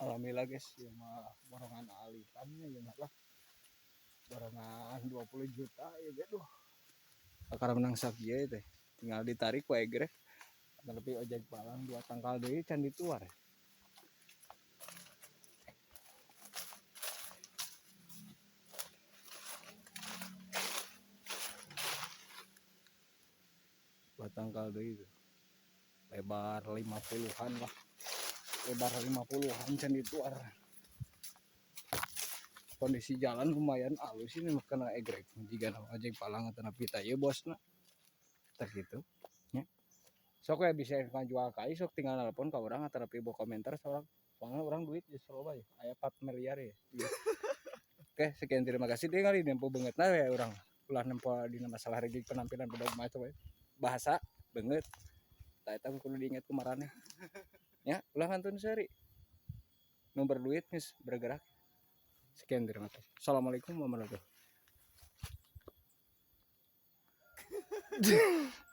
Alhamdulillah guys, ya mah borongan alitannya ya mah lah. Borongan 20 juta ya gitu. Akar menang sakieu teh. Tinggal ditarik wae grek. Tapi ojek palang 2 tangkal deui can dituar. Tangkal deui itu. Lebar 50-an lah. Lebar 50-an can dituar. Kondisi jalan lumayan halus ini kena egrek jika ojek palang atau pita ya bosna tak gitu ya sok ya bisa jual kai sok tinggal telepon ke orang atau bawa komentar soalnya orang duit di Surabaya aya 4 miliar ya oke sekian terima kasih deh kali nempo banget nah ya orang ulah nempo di masalah regi penampilan pada macam bahasa banget tak tahu kudu diingat kemarin ya ulah ngantun sehari nomor duit nis bergerak. Sekian terima kasih. Assalamualaikum warahmatullahi wabarakatuh.